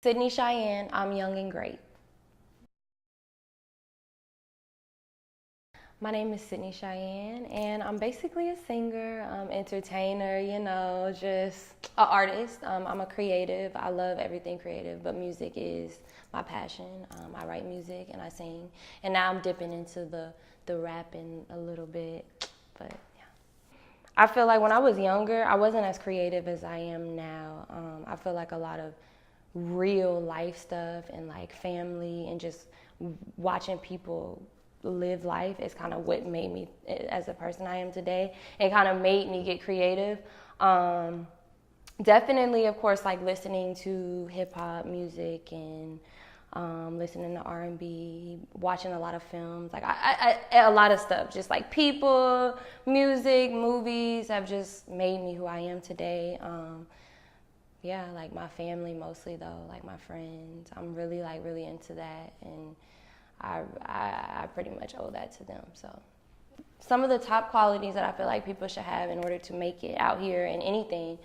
Cydnei Chyan, I'm young and great. My name is Cydnei Chyan, and I'm basically a singer, entertainer, just an artist. I'm a creative. I love everything creative, but music is my passion. I write music and I sing, and now I'm dipping into the rapping a little bit, but yeah. I feel like when I was younger, I wasn't as creative as I am now. I feel like a lot of real life stuff and like family and just watching people live life is kind of what made me as the person I am today and kind of made me get creative. Definitely, of course, like listening to hip hop music and listening to R&B, watching a lot of films, like a lot of stuff, just like people, music, movies have just made me who I am today. Yeah, like my family mostly though, like my friends. I'm really really into that, and I pretty much owe that to them. So some of the top qualities that I feel like people should have in order to make it out here in anything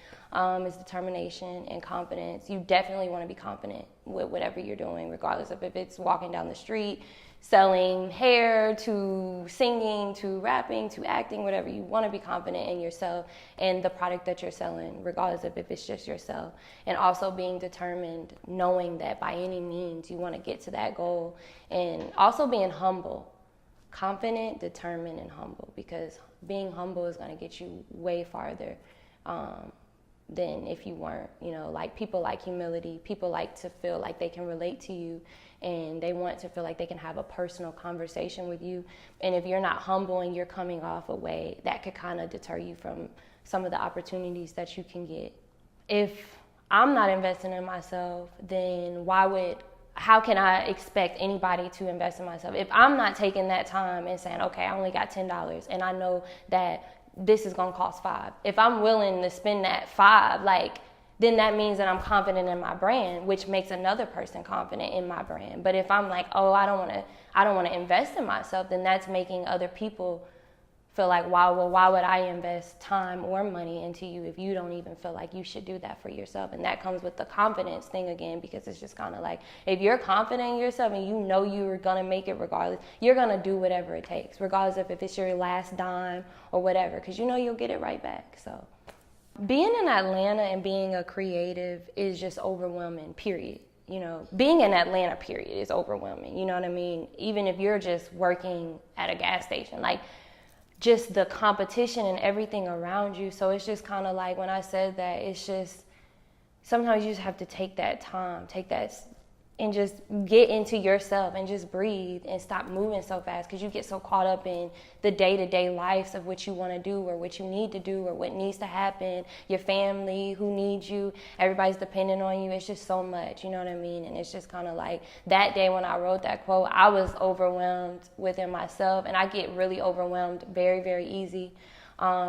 is determination and confidence. You definitely want to be confident with whatever you're doing, regardless of if it's walking down the street, selling hair, to singing, to rapping, to acting, whatever. You want to be confident in yourself and the product that you're selling, regardless of if it's just yourself. And also being determined, knowing that by any means you want to get to that goal, and also being humble. Confident, determined, and humble, because being humble is going to get you way farther than if you weren't. Like people like humility. People like to feel like they can relate to you, and they want to feel like they can have a personal conversation with you. And if you're not humble and you're coming off a way, that could kind of deter you from some of the opportunities that you can get. If I'm not investing in myself, then how can I expect anybody to invest in myself? If I'm not taking that time and saying, okay, I only got $10 and I know that this is gonna cost $5. If I'm willing to spend that $5, then that means that I'm confident in my brand, which makes another person confident in my brand. But if I'm like, oh, I don't wanna invest in myself, then that's making other people feel like, why would I invest time or money into you if you don't even feel like you should do that for yourself? And that comes with the confidence thing again, because it's just kind of like, if you're confident in yourself and you know you're gonna make it regardless, you're gonna do whatever it takes, regardless of if it's your last dime or whatever, because you know you'll get it right back. So being in Atlanta and being a creative is just overwhelming, period. Being in Atlanta, period, is overwhelming. You know what I mean? Even if you're just working at a gas station, just the competition and everything around you. So it's just kind of like, when I said that, it's just sometimes you just have to take that time, and just get into yourself and just breathe and stop moving so fast, because you get so caught up in the day-to-day lives of what you want to do or what you need to do or what needs to happen, your family, who needs you, everybody's depending on you. It's just so much, you know what I mean? And it's just kind of like, that day when I wrote that quote, I was overwhelmed within myself, and I get really overwhelmed very, very easy.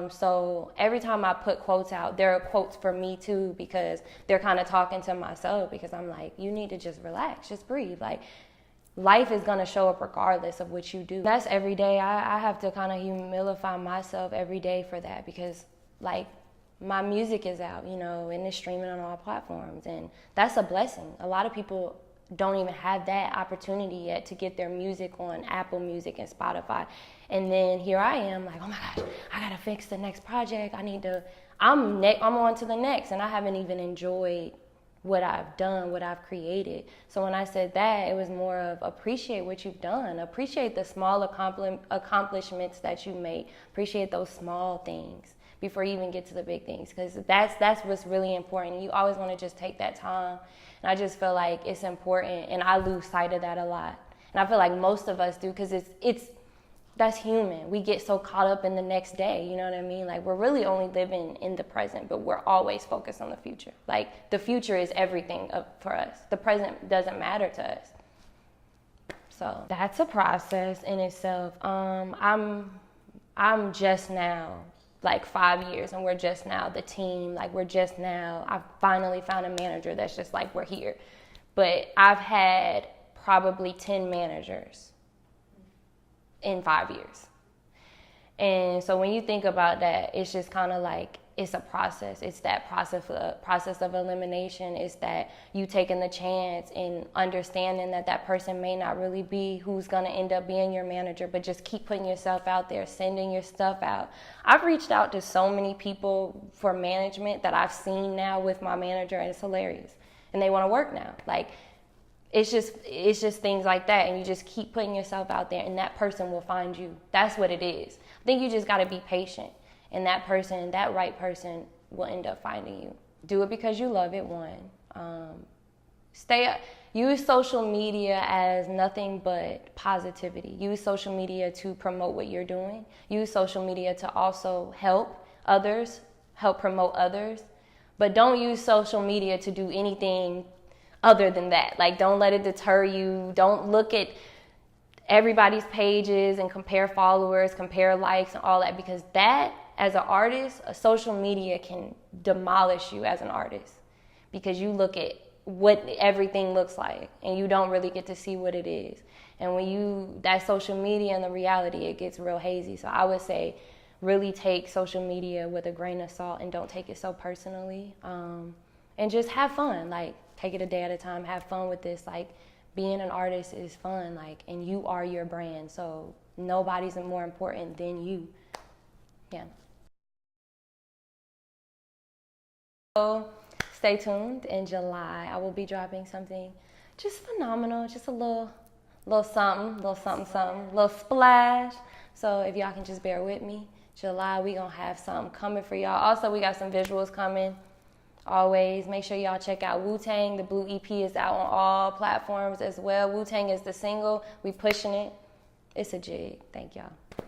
So every time I put quotes out, there are quotes for me too, because they're kind of talking to myself, because I'm like, you need to just relax, just breathe. Like, life is going to show up regardless of what you do. That's every day. I have to kind of humilify myself every day for that, because my music is out, and it's streaming on all platforms, and that's a blessing. A lot of people don't even have that opportunity yet to get their music on Apple Music and Spotify. And then here I am, like, oh my gosh, I gotta fix the next project. I'm on to the next, and I haven't even enjoyed what I've done, what I've created. So when I said that, it was more of appreciate what you've done. Appreciate the small accomplishments that you made. Appreciate those small things before you even get to the big things, because that's what's really important. You always want to just take that time, and I just feel like it's important, and I lose sight of that a lot. And I feel like most of us do, because that's human. We get so caught up in the next day, you know what I mean? Like, we're really only living in the present, but we're always focused on the future. Like, the future is everything for us. The present doesn't matter to us. So that's a process in itself. I'm just now, 5 years, and we're just now the team. I finally found a manager that's just like, we're here. But I've had probably 10 managers in 5 years. And so when you think about that, it's just kind of like, it's a process. It's that process of elimination. It's that you taking the chance and understanding that that person may not really be who's going to end up being your manager, but just keep putting yourself out there, sending your stuff out. I've reached out to so many people for management that I've seen now with my manager, and it's hilarious. And they want to work now. Like, it's just things like that, and you just keep putting yourself out there, and that person will find you. That's what it is. I think you just got to be patient. And that person, that right person, will end up finding you. Do it because you love it, one. Use social media as nothing but positivity. Use social media to promote what you're doing. Use social media to also help others, help promote others. But don't use social media to do anything other than that. Like, don't let it deter you. Don't look at everybody's pages and compare followers, compare likes and all that, because that, as an artist, a social media can demolish you as an artist, because you look at what everything looks like and you don't really get to see what it is. And when that social media and the reality, it gets real hazy. So I would say really take social media with a grain of salt and don't take it so personally. And just have fun. Like, take it a day at a time. Have fun with this. Like, being an artist is fun. Like, and you are your brand. So nobody's more important than you. Yeah. So stay tuned. In July, I will be dropping something just phenomenal, just a little something, little splash. So if y'all can just bear with me, July, we gonna have something coming for y'all. Also, we got some visuals coming. Always make sure y'all check out Wu-Tang. The Blue EP is out on all platforms as well. Wu-Tang is the single. We pushing it. It's a jig. Thank y'all.